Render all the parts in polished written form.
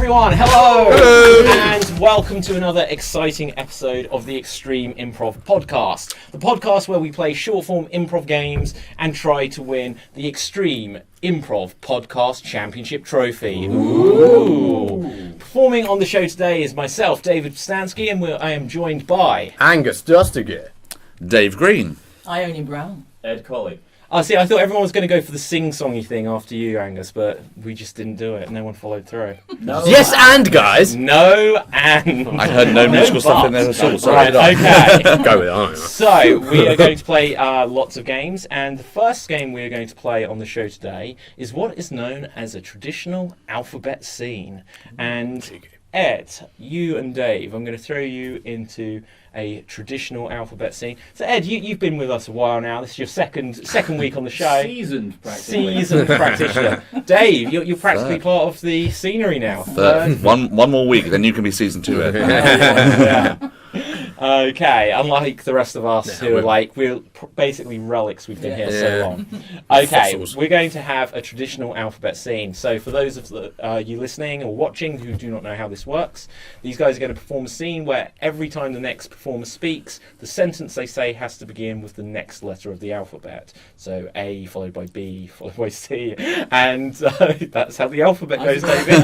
everyone, hello! And welcome to another exciting episode of the Extreme Improv Podcast. The podcast where we play short-form improv games and try to win the Extreme Improv Podcast Championship Trophy. Ooh. Performing on the show today is myself, David Stansky, and I am joined by... Angus Dustiger. Dave Green. Ione Brown. Ed Colley. See, I thought everyone was going to go for the sing-songy thing after you, Angus, but we just didn't do it. No one followed through. No. Yes, and guys. No, and... I heard no musical stuff in there at all. Sorry. Right, okay. Go with it. So, we are going to play lots of games, and the first game we are going to play on the show today is what is known as a traditional alphabet scene. And Ed, you and Dave, I'm going to throw you into a traditional alphabet scene. So Ed, you've been with us a while now. This is your second week on the show. Seasoned practitioner. Dave, you're practically part of the scenery now. Third. One more week, then you can be season 2, Ed. Yeah. Okay, unlike the rest of us who are like, we're basically relics, we've been here so long. Okay, Fossils. we're going to have a traditional alphabet scene. So for those of you listening or watching who do not know how this works, these guys are going to perform a scene where every time the next performer speaks, the sentence they say has to begin with the next letter of the alphabet. So A followed by B followed by C, and that's how the alphabet goes, David.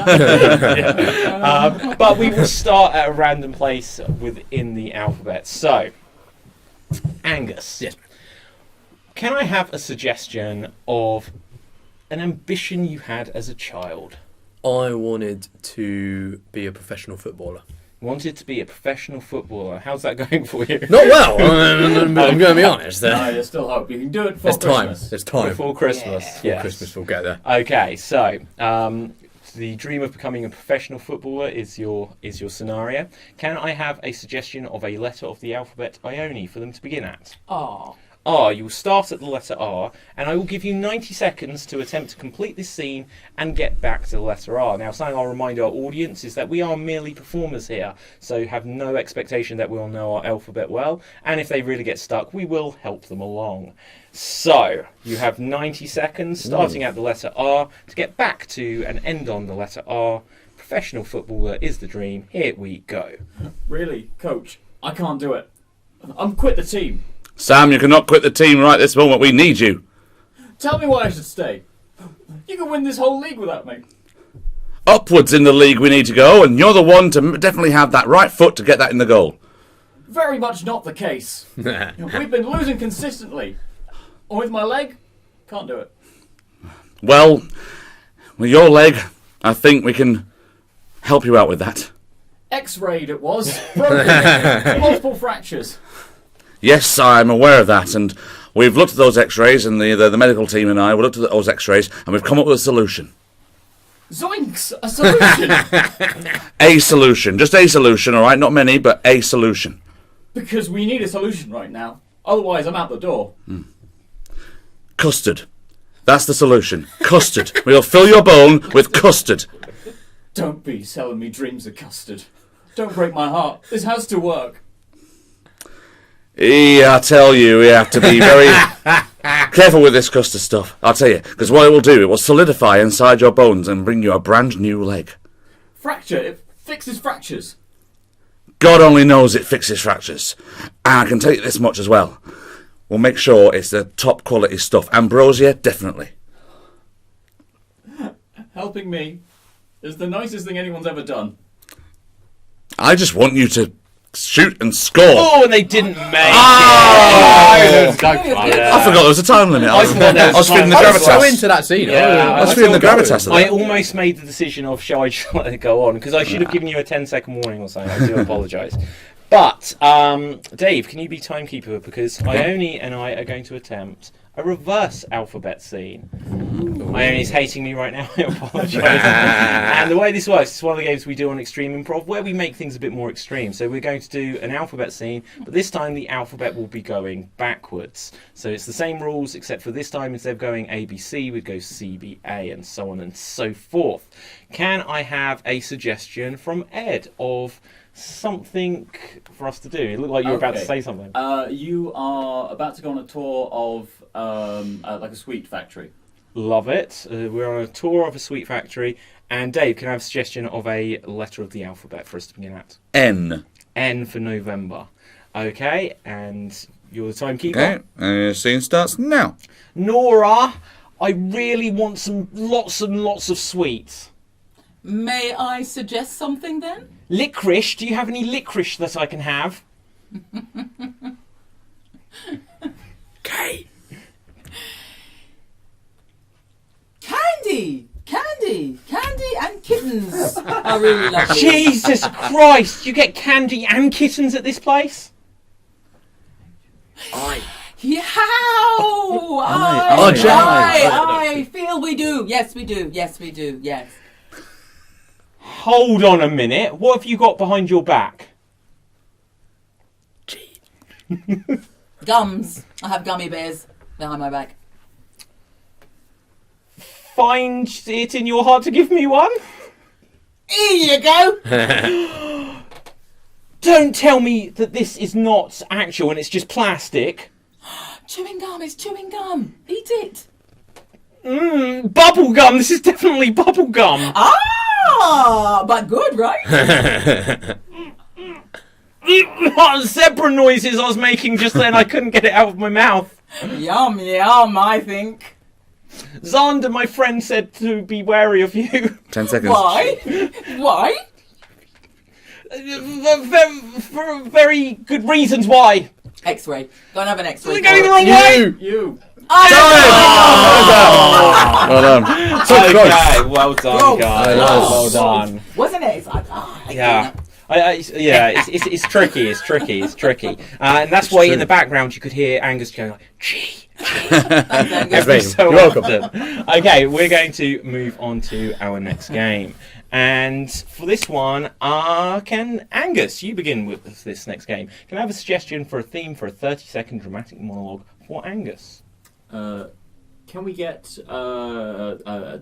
But we will start at a random place within the alphabet. So, Angus. Yes. Can I have a suggestion of an ambition you had as a child? I wanted to be a professional footballer. Wanted to be a professional footballer. How's that going for you? Not well. I'm going to be honest. No, there's still hope. You can do it before Christmas. There's time. Before Christmas. Before Yes. Christmas, we'll get there. Okay, so the dream of becoming a professional footballer is your scenario. Can I have a suggestion of a letter of the alphabet Ione for them to begin at? R. R. You will start at the letter R, and I will give you 90 seconds to attempt to complete this scene and get back to the letter R. Now, something I'll remind our audience is that we are merely performers here, so have no expectation that we'll know our alphabet well, and if they really get stuck, we will help them along. So, you have 90 seconds, starting at the letter R, to get back to and end on the letter R. Professional footballer is the dream. Here we go. Really, coach, I can't do it. I'm quit the team. Sam, you cannot quit the team right this moment. We need you. Tell me why I should stay. You can win this whole league without me. Upwards in the league we need to go, and you're the one to definitely have that right foot to get that in the goal. Very much not the case. We've been losing consistently. And with my leg, can't do it. Well, with your leg, I think we can help you out with that. X-rayed it was. Broken. Multiple fractures. Yes, I'm aware of that, and we've looked at those X-rays, and the medical team and I, we looked at those X-rays, and we've come up with a solution. Zoinks! A solution! A solution. Just a solution, all right? Not many, but a solution. Because we need a solution right now. Otherwise, I'm out the door. Custard. That's the solution. Custard. We'll fill your bone with custard. Don't be selling me dreams of custard. Don't break my heart. This has to work. I tell you, we have to be very careful with this custard stuff. I'll tell you, because what it will do, it will solidify inside your bones and bring you a brand new leg. Fracture. It fixes fractures. God only knows it fixes fractures. And I can tell you this much as well. We'll make sure it's the top quality stuff. Ambrosia, definitely. Helping me is the nicest thing anyone's ever done. I just want you to shoot and score. Oh, and they didn't make it. I forgot there was a time limit. I was feeling the gravitas. So into that scene. Yeah, I was feeling the gravitas of I that. almost made the decision of shall I just let it go on, because I should have given you a 10-second warning or something. I do apologise. But, Dave, can you be timekeeper? Because Ione and I are going to attempt a reverse alphabet scene. Ione's hating me right now. I apologise. And the way this works, it's one of the games we do on Extreme Improv where we make things a bit more extreme. So we're going to do an alphabet scene, but this time the alphabet will be going backwards. So it's the same rules, except for this time instead of going ABC, we'd go CBA and so on and so forth. Can I have a suggestion from Ed of something for us to do? It looked like you were about to say something. You are about to go on a tour of like a sweet factory. Love it. We're on a tour of a sweet factory, And Dave, can I have a suggestion of a letter of the alphabet for us to begin at? N. N for November. Okay, and you're the timekeeper. Okay, and the scene starts now. Nora, I really want some lots and lots of sweets. May I suggest something then? Licorice, do you have any licorice that I can have? Okay. Candy and kittens are really lovely. Jesus Christ, you get candy and kittens at this place? I feel we do. Yes, we do. Yes. Hold on a minute, what have you got behind your back? Gums. I have gummy bears behind my back. Find it in your heart to give me one? Here you go. Don't tell me that this is not actual and it's just plastic. Chewing gum. It's chewing gum. Eat it. Bubble gum. This is definitely bubble gum. But good, right? What zebra noises I was making just then, I couldn't get it out of my mouth. Yum, I think. Xander, my friend, said to be wary of you. 10 seconds. Why? For very good reasons why. X-ray. Go and have an X-ray. We're going the wrong way. You. Well done. So Okay, close. well done, Close. guys. Well done. Wasn't it? It's like, Yeah. It's tricky. And that's why in the background you could hear Angus going like, gee. Every so You're welcome. often. Okay, we're going to move on to our next game. And for this one, can Angus, you begin with this next game. Can I have a suggestion for a theme for a 30-second dramatic monologue for Angus? Can we get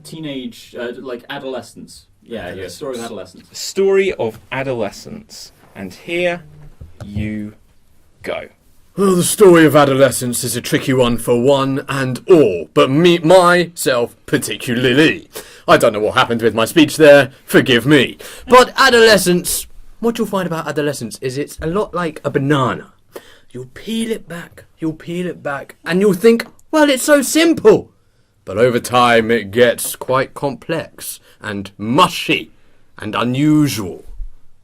teenage, like adolescence? Yeah, story of adolescence. Story of adolescence. And here you go. Well, the story of adolescence is a tricky one for one and all, but myself particularly. I don't know what happened with my speech there, forgive me. But adolescence, what you'll find about adolescence is it's a lot like a banana. You'll peel it back, and you'll think, well, it's so simple. But over time it gets quite complex and mushy and unusual.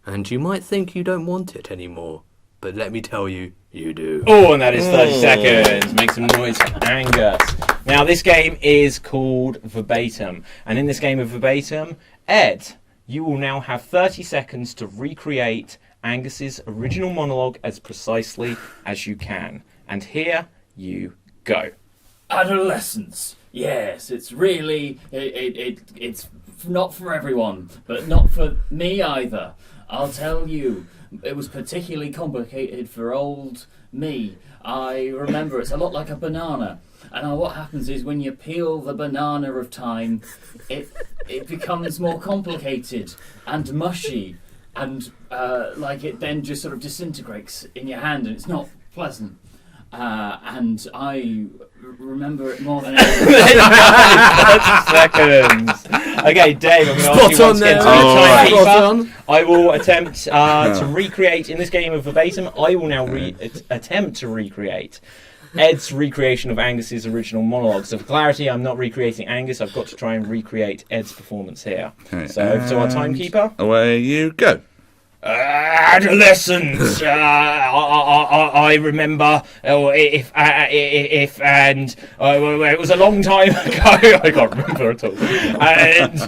And you might think you don't want it anymore, but let me tell you, you do. Oh, and that is 30 seconds. Make some noise for Angus. Now, this game is called Verbatim. And in this game of Verbatim, Ed, you will now have 30 seconds to recreate Angus's original monologue as precisely as you can. And here you go. Adolescence. Yes, it's really it's not for everyone, but not for me either. I'll tell you, it was particularly complicated for old me. I remember it's a lot like a banana, and what happens is when you peel the banana of time, it becomes more complicated and mushy, and like it then just sort of disintegrates in your hand, and it's not pleasant. And I remember it more than anything. 30 seconds. Okay, Dave, I'm going to ask you once again to be the timekeeper. I will attempt to recreate, in this game of Verbatim, I will now attempt to recreate Ed's recreation of Angus's original monologue. So for clarity, I'm not recreating Angus, I've got to try and recreate Ed's performance here. Okay, So over to our timekeeper. Away you go. Adolescence. I remember. It was a long time ago. I can't remember at all. And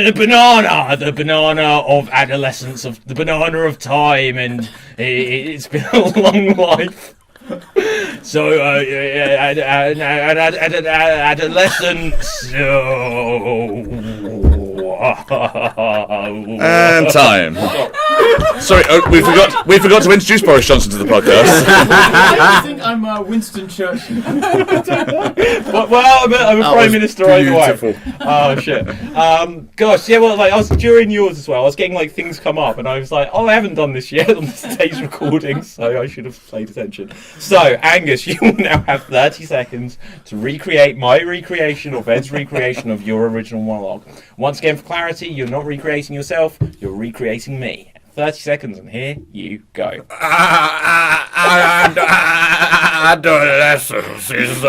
the banana of adolescence, of the banana of time, and it's been a long life. So adolescence. And time. Sorry, we forgot to introduce Boris Johnson to the podcast. I think I'm Winston Churchill. Well, I'm a prime minister either way. beautiful. Oh shit. Gosh, yeah. Well, like I was during yours as well. I was getting like things come up, and I was like, oh, I haven't done this yet on today's recording, so I should have paid attention. So, Angus, you will now have 30 seconds to recreate my recreation or Ed's recreation of your original monologue. Once again, for clarity, you're not recreating yourself; you're recreating me. 30 seconds, and here you go. Adolescence is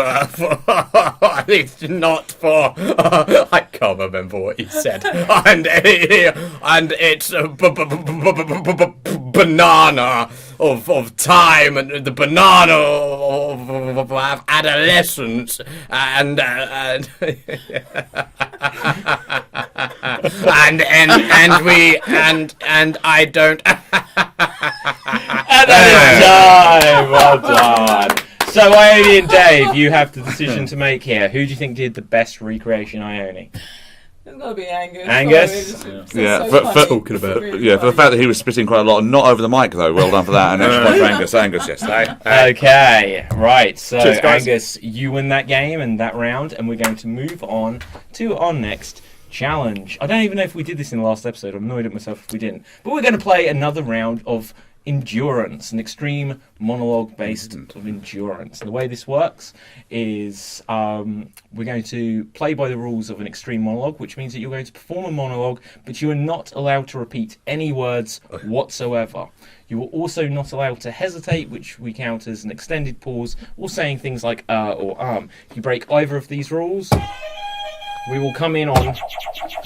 it's not for I can't remember what he said, and it's a banana of time, and the banana of adolescence, and I don't. And that is time. Well done. So, Ione and Dave, you have the decision to make here. Who do you think did the best recreation, Ione? It's got to be Angus. Angus? Yeah, so for funny. talking about It's really Yeah, for the funny. fact that he was spitting quite a lot, not over the mic though. Well done for that. And extra point for Angus. Angus, yes. Okay, right. So, Cheers, guys. Angus, you win that game and that round, and we're going to move on to our next challenge. I don't even know if we did this in the last episode. I'm annoyed at myself if we didn't. But we're going to play another round of endurance, an extreme monologue based of endurance. And the way this works is we're going to play by the rules of an extreme monologue, which means that you're going to perform a monologue, but you are not allowed to repeat any words whatsoever. You are also not allowed to hesitate, which we count as an extended pause, or saying things like or If you break either of these rules, we will come in on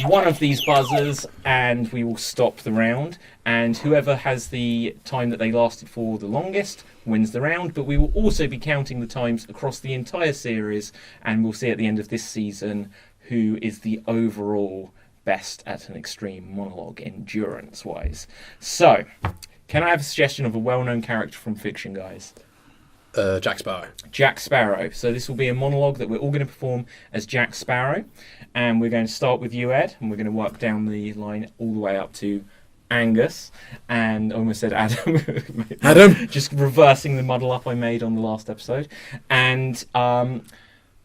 one of these buzzers and we will stop the round, and whoever has the time that they lasted for the longest wins the round. But we will also be counting the times across the entire series, and we'll see at the end of this season who is the overall best at an extreme monologue endurance wise. So, can I have a suggestion of a well-known character from fiction, guys? Jack Sparrow. Jack Sparrow. So this will be a monologue that we're all going to perform as Jack Sparrow, and we're going to start with you, Ed, and we're going to work down the line all the way up to Angus, and I almost said Adam. Adam? Just reversing the muddle up I made on the last episode. And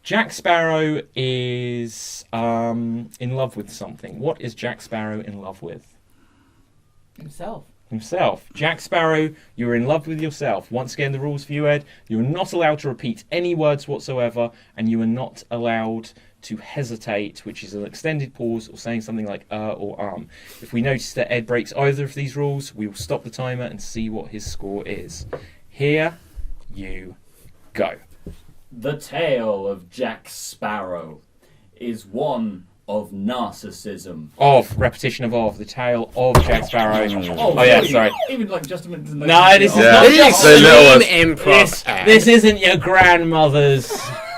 Jack Sparrow is in love with something. What is Jack Sparrow in love with? Himself. Jack Sparrow, you're in love with yourself. Once again, the rules for you, Ed. You're not allowed to repeat any words whatsoever, and you are not allowed to hesitate, which is an extended pause, or saying something like or If we notice that Ed breaks either of these rules, we will stop the timer and see what his score is. Here you go. The tale of Jack Sparrow is one of narcissism. Repetition of the tale of Jack Sparrow. Oh yeah, sorry. Even like just a minute. No, this is Yeah. not just Say little Extreme ones. improv. This isn't your grandmother's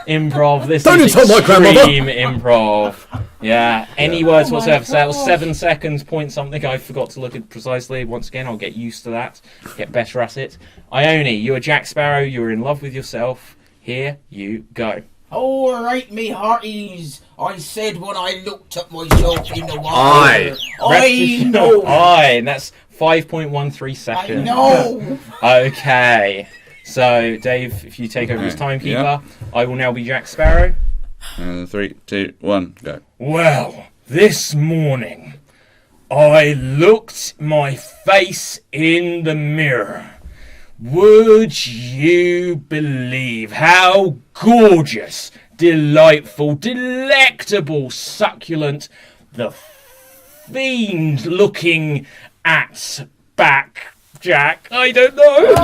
improv. This Don't is insult my grandmother. extreme improv. Yeah, any words Oh my whatsoever. So that was gosh. 7 seconds, point something. I forgot to look at precisely. Once again, I'll get used to that, get better at it. Ione, you are Jack Sparrow. You are in love with yourself. Here you go. All right, me hearties. I said when I looked at myself in the Aye. water. I know. Aye, and that's 5.13 I seconds. know. Okay. So, Dave, if you take over as timekeeper, I will now be Jack Sparrow. 3, 2, 1, go. Well, this morning, I looked my face in the mirror. Would you believe how gorgeous, delightful, delectable, succulent the fiend looking at back Jack? I don't know.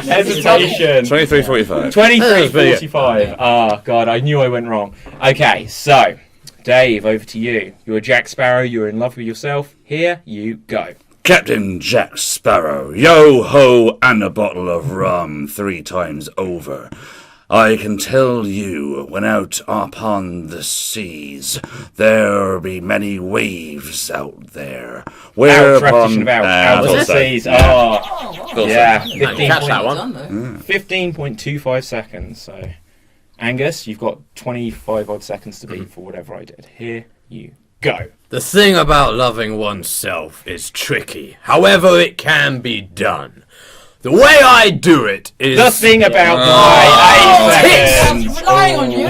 Hesitation. 23:45. 23:45. Oh, God, I knew I went wrong. Okay, so, Dave, over to you. You're Jack Sparrow, you're in love with yourself. Here you go. Captain Jack Sparrow, yo-ho, and a bottle of rum 3 times over. I can tell you, when out upon the seas, there be many waves out there. Out, repetition of out on the also. seas. Yeah. Oh, yeah. Catch that one. Done, though. 15.25 seconds. So, Angus, you've got 25 odd seconds to beat for whatever I did. Here you Go. The thing about loving oneself is tricky. However, it can be done. The way I do it is... The thing about I my was relying on you.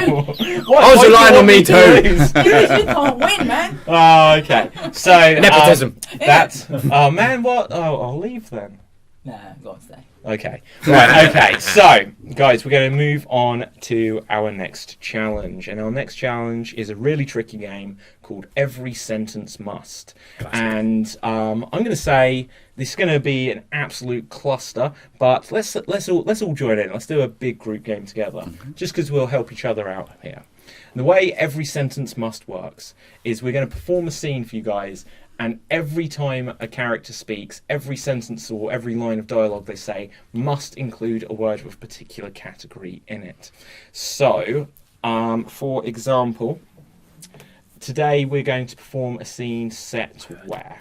I was relying on me too. You can't win, man. Oh, okay. So Nepotism. That's oh man, what? Oh, I'll leave then. Nah, go on, stay. Okay. Right. Okay. So, guys, we're going to move on to our next challenge, and our next challenge is a really tricky game called Every Sentence Must. And I'm going to say this is going to be an absolute cluster, but let's all join in. Let's do a big group game together, just because we'll help each other out here. And the way Every Sentence Must works is we're going to perform a scene for you guys. And every time a character speaks, every sentence or every line of dialogue they say must include a word with a particular category in it. So, for example, today we're going to perform a scene set where?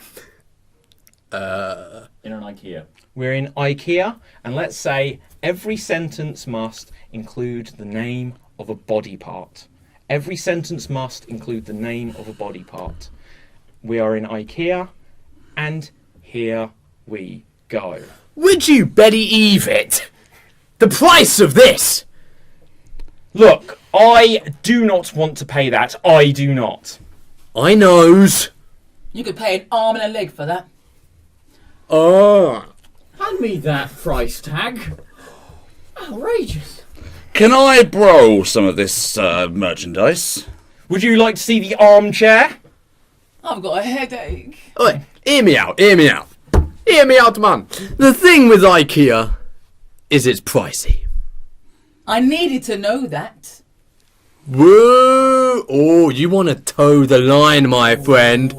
In an IKEA. We're in IKEA, and let's say every sentence must include the name of a body part. Every sentence must include the name of a body part. We are in IKEA, and here we go. Would you Betty Eve it? The price of this! Look, I do not want to pay that. I do not. I knows. You could pay an arm and a leg for that. Oh. Hand me that price tag. Outrageous. Can I borrow some of this merchandise? Would you like to see the armchair? I've got a headache. Oi, hear me out, hear me out. Hear me out, man. The thing with IKEA is it's pricey. I needed to know that. Whoa! Oh, you want to toe the line, my friend.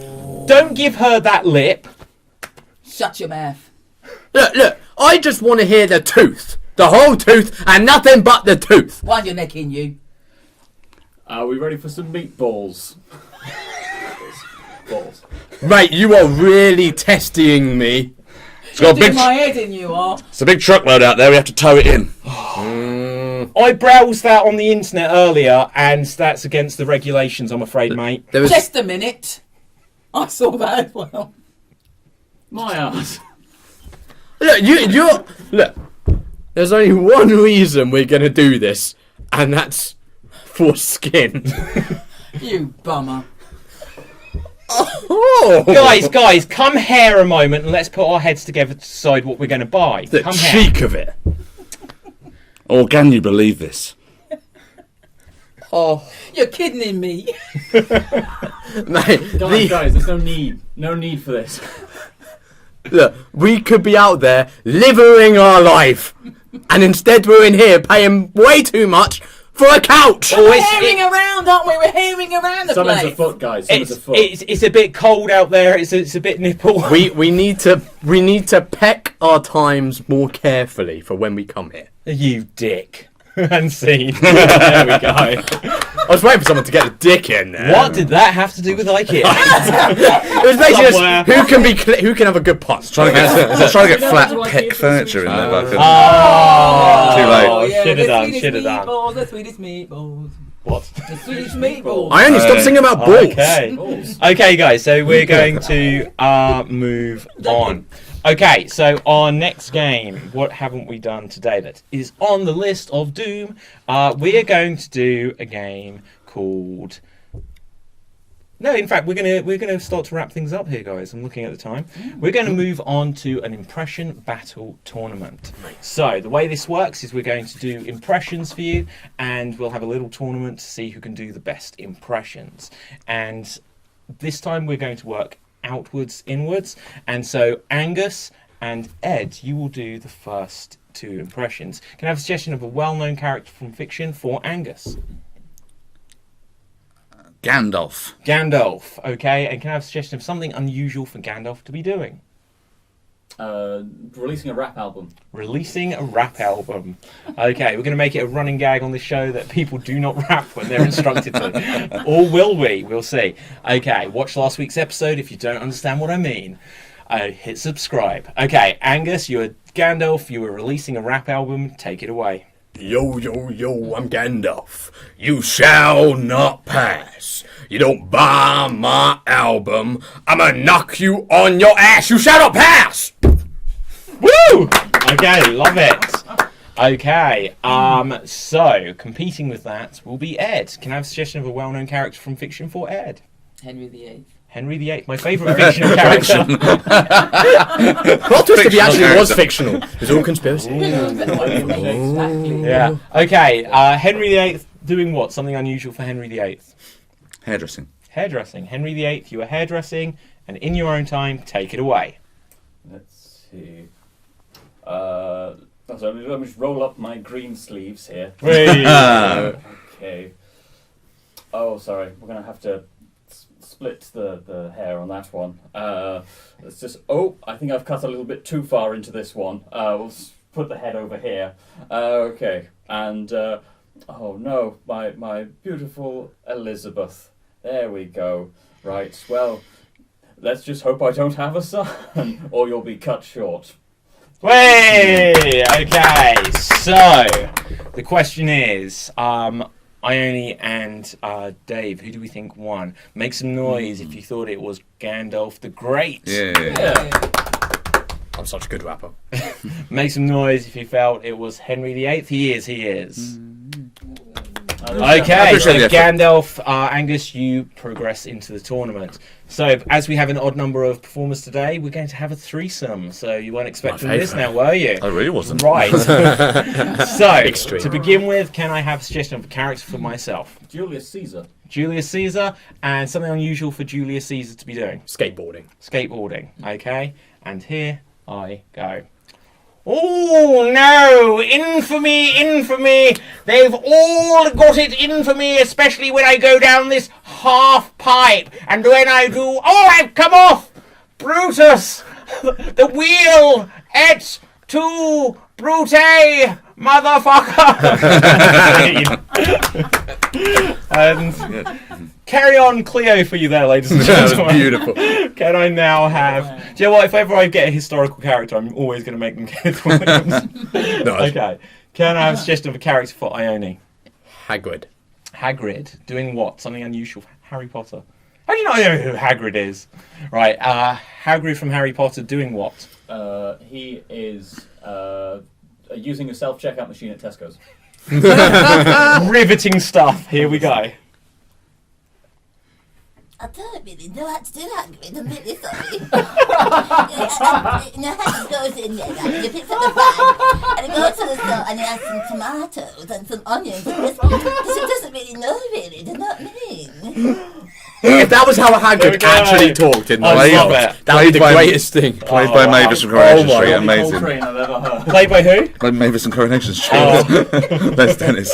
Don't give her that lip. Shut your mouth. Look, I just want to hear the tooth. The whole tooth and nothing but the tooth. Wind your neck in, you. Are we ready for some meatballs? Balls. Mate, you are really testing me. It's got a Doing big, my head in, you are. it's a big truckload out there. We have to tow it in. I browsed that on the internet earlier, and that's against the regulations, I'm afraid, mate. There was... Just a minute. I saw that as well. My ass. Look, you're... Look, there's only one reason we're going to do this, and that's for skin. You bummer. Oh! Guys, come here a moment and let's put our heads together to decide what we're going to buy. The Come here. cheek of it. Or can you believe this? Oh, You're kidding me. mate. Guys, there's no need for this. Look, we could be out there living our life, and instead we're in here paying way too much for a couch. Oh, We're it's- hearing around, aren't we? We're hearing around the Someone's place. a foot, guys. Someone's a foot. It's a bit cold out there. It's a bit nipple. We need to peck our times more carefully for when we come here. You dick. And scene. There we go. I was waiting for someone to get the dick in there. What did that have to do with IKEA? It was basically Somewhere. just who can have a good punch. Trying to get You flat know, pick it's furniture in there, but I couldn't. Oh, Too late. Oh, yeah, should have the done. sweetest Should have done. meatballs, the sweetest meatballs. What? The sweetest meatballs. I only stopped singing about balls. Okay. Balls. Okay, guys. So we're going to move on. Okay, so our next game, what haven't we done today that is on the list of doom? We are going to do a game called... No, in fact, we're gonna start to wrap things up here, guys. I'm looking at the time. We're going to move on to an impression battle tournament. So the way this works is we're going to do impressions for you, and we'll have a little tournament to see who can do the best impressions. And this time we're going to work outwards, inwards, and so Angus and Ed, you will do the first two impressions. Can I have a suggestion of a well-known character from fiction for Angus? Gandalf. Gandalf, okay, and can I have a suggestion of something unusual for Gandalf to be doing? Releasing a rap album. Releasing a rap album. Okay, we're going to make it a running gag on this show that people do not rap when they're instructed to. Or will we? We'll see. Okay, watch last week's episode if you don't understand what I mean. Hit subscribe. Okay, Angus, you're Gandalf, you were releasing a rap album. Take it away. Yo, yo, yo, I'm Gandalf. You shall not pass. you don't buy my album, I'ma knock you on your ass. You shall not pass. Woo! Okay, love it. Okay, so competing with that will be Ed. Can I have a suggestion of a well-known character from fiction for Ed? Henry VIII. Henry VIII, my favourite fictional character. Plot twist if he actually was fictional. It was all conspiracy. Exactly. Yeah. Okay, Henry VIII doing what? Something unusual for Henry VIII. Hairdressing. Hairdressing. Henry VIII, you are hairdressing, and in your own time, take it away. Let's see. So let me just roll up my green sleeves here. Okay. Oh, sorry. We're gonna have to split the hair on that one. Let's just. Oh, I think I've cut a little bit too far into this one. We'll put the head over here. Okay. And oh no, my beautiful Elizabeth. There we go. Right. Well, let's just hope I don't have a son, or you'll be cut short. Way! Okay, so the question is, Ione and Dave, who do we think won? Make some noise if you thought it was Gandalf the Great. Yeah. I'm such a good rapper. Make some noise if you felt it was Henry VIII. He is. Okay, so Gandalf, Angus, you progress into the tournament. So, as we have an odd number of performers today, we're going to have a threesome. So, you weren't expecting this now, were you? I really wasn't. Right. So, Extreme. to begin with, can I have a suggestion of a character for myself? Julius Caesar. Julius Caesar, and something unusual for Julius Caesar to be doing. Skateboarding. Skateboarding, okay? And here I go. Oh no! Infamy, infamy! They've all got it in for me, especially when I go down this half pipe. And when I do... Oh, I've come off! Brutus! The wheel! Et tu, Brute! Motherfucker! And carry on Cleo for you there, ladies and That gentlemen. was beautiful. Can I now have... Do you know what? If ever I get a historical character, I'm always going to make them Kenneth Williams. Nice. Okay. Can I have a suggestion of a character for Ione? Hagrid. Hagrid. Doing what? Something unusual for Harry Potter. How do you not know who Hagrid is? Right. Hagrid from Harry Potter doing what? He is using a self-checkout machine at Tesco's. Riveting stuff. Here we go. I don't really know how to do Hagrid, I'm really sorry. Hagrid goes in there, like, he picks up the bag, and he goes to the store and he has some tomatoes and some onions and this, because he doesn't really know, really, do you know what I mean? If that was how There we Hagrid go. actually talked in the I world, love it. that would be the Played by- greatest thing. Played by Mavis from Oh Coronation my Street. God. Amazing. Coltrane I've ever heard. Played by who? Like Mavis and Coronation Street. Oh. Les Dennis.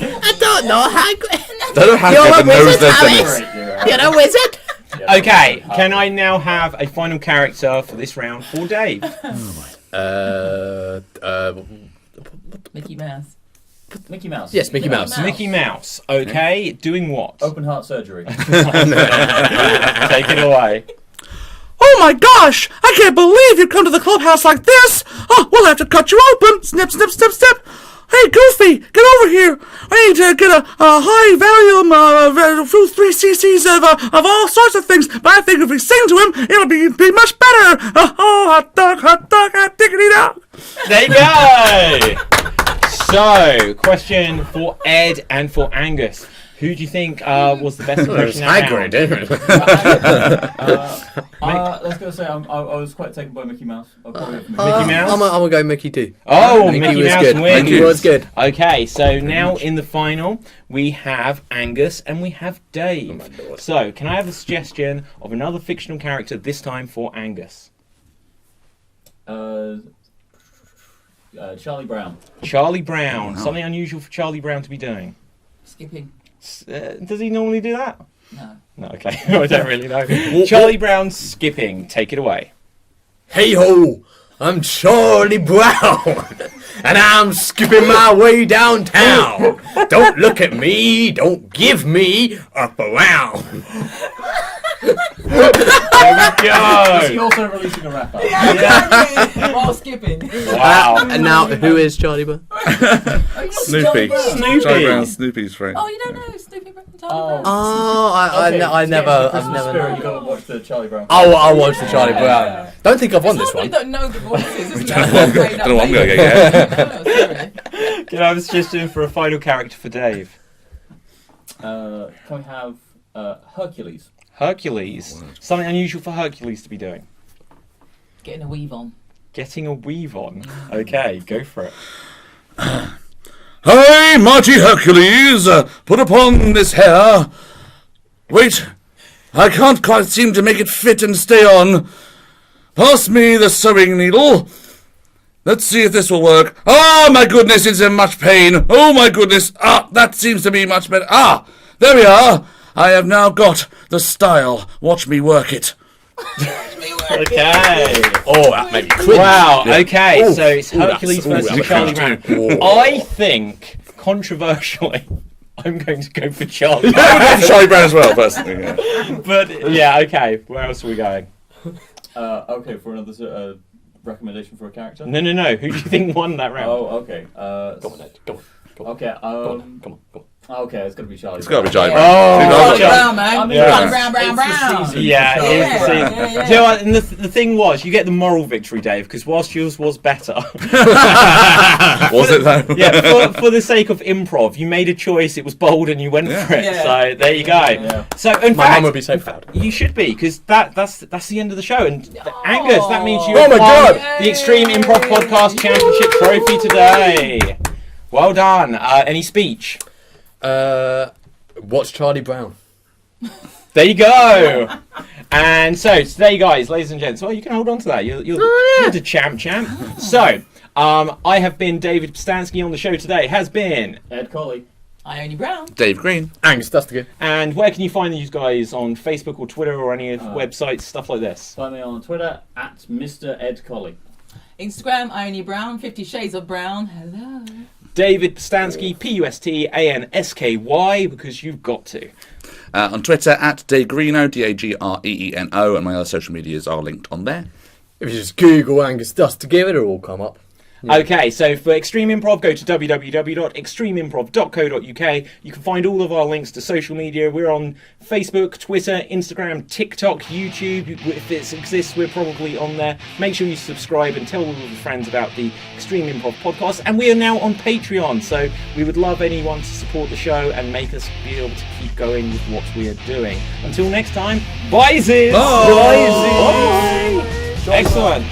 I don't know Hagrid. Don't know how You're to a knows wizard, Les Harry. Dennis. You're a wizard. Okay. Can I now have a final character for this round for Dave? Mickey Mouse. Mickey Mouse. Yes, Mickey Mouse. Mickey Mouse. Okay. Doing what? Open heart surgery. Take it away. Oh my gosh! I can't believe you've come to the clubhouse like this! Oh, we'll have to cut you open! Snip, snip, snip, snip! Hey, Goofy, get over here! I need to get a high volume, 3 cc's of all sorts of things, but I think if we sing to him, it'll be much better! Oh, hot dog, hot diggity dog! There you go. So, question for Ed and for Angus. Who do you think was the best impression out of Hagrid, round? isn't it? Let's go say I was quite taken by Mickey Mouse. I'll probably have Mickey Mickey Mouse? I'm gonna go Mickey too. Oh, Mickey was Mouse good. wins. Mickey was good. Okay, so now in the final, we have Angus and we have Dave. Oh my Lord. So, can I have a suggestion of another fictional character this time for Angus? Charlie Brown. Charlie Brown. Wow. Something unusual for Charlie Brown to be doing. Skipping. Does he normally do that? No. No, okay. I don't really know. Charlie Brown skipping. Take it away. Hey ho, I'm Charlie Brown, and I'm skipping my way downtown. Don't look at me, don't give me up around. Is he also releasing a rap album? Yeah. While skipping. Wow. And now, who is Charlie Brown? Snoopy. Snoopy. Charlie Brown, Snoopy's friend. Oh, you don't know Snoopy Brown? Oh, Okay, I to never, get into the I've Christmas never. spirit, you gotta watch the Charlie Brown. I'll watch the Charlie Yeah. Brown. Don't think I've won this Some one. people don't know the voices. Isn't Don't know what I'm going to get. Can I was just doing for a final character for Dave. Can we have Hercules? Hercules. Something unusual for Hercules to be doing. Getting a weave on. Getting a weave on. Okay, go for it. Hey, mighty Hercules, put upon this hair. Wait, I can't quite seem to make it fit and stay on. Pass me the sewing needle. Let's see if this will work. Oh, my goodness, it's in much pain. Oh, my goodness. Ah, that seems to be much better. Ah, there we are. I have now got the style. Watch me work it. Okay. Oh, that made me cringe. Wow. Yeah. Okay, Ooh. so it's Ooh, Hercules that's- versus ooh, Charlie that Brown. was- I think, controversially, I'm going to go for Charlie. Charlie Brown as well, personally. Yeah. But yeah, okay. Where else are we going? Okay, for another recommendation for a character? No. Who do you think won that round? Oh, okay. Come on, Ed. Come on. Okay, Come on. Come on. okay, it's gonna be Charlie. It's got to be Brown. Charlie Brown. Oh, Charlie yeah. Brown, man. I mean, Yeah. Charlie Brown, Brown, It's the Brown. season. Yeah, Charlie it is the Brown. same. Yeah. Do you know what? And the thing was, you get the moral victory, Dave, because whilst yours was better, Was it though? yeah, for the sake of improv, you made a choice. It was bold, and you went for it. Yeah. So there you go. Yeah. So in My fact, mum would be so proud. you should be, because that's the end of the show. And Angus, that means you Oh have my won God. the Extreme Improv Podcast Championship trophy today. Well done. Any speech? Watch Charlie Brown. There you go. And so today, guys, ladies and gents, well, you can hold on to that. You're the champ. So, I have been David Pstansky. On the show today has been. Ed Colley. Ione Brown. Dave Green. Angus Dustigan. And where can you find these guys on Facebook or Twitter or any websites, stuff like this? Find me on Twitter at Mr. Ed Colley. Instagram, Ione Brown. 50 Shades of Brown. Hello. David Pstansky, Pustansky, because you've got to. On Twitter at Dagreno, Dagreeno, and my other social medias are linked on there. If you just Google Angus Dustigan, it'll all come up. Okay, so for Extreme Improv, go to www.extremeimprov.co.uk. You can find all of our links to social media. We're on Facebook, Twitter, Instagram, TikTok, YouTube. If it exists, we're probably on there. Make sure you subscribe and tell all of your friends about the Extreme Improv podcast. And we are now on Patreon, so we would love anyone to support the show and make us be able to keep going with what we are doing. Until next time, bye, Ziz! Bye. Bye. Excellent.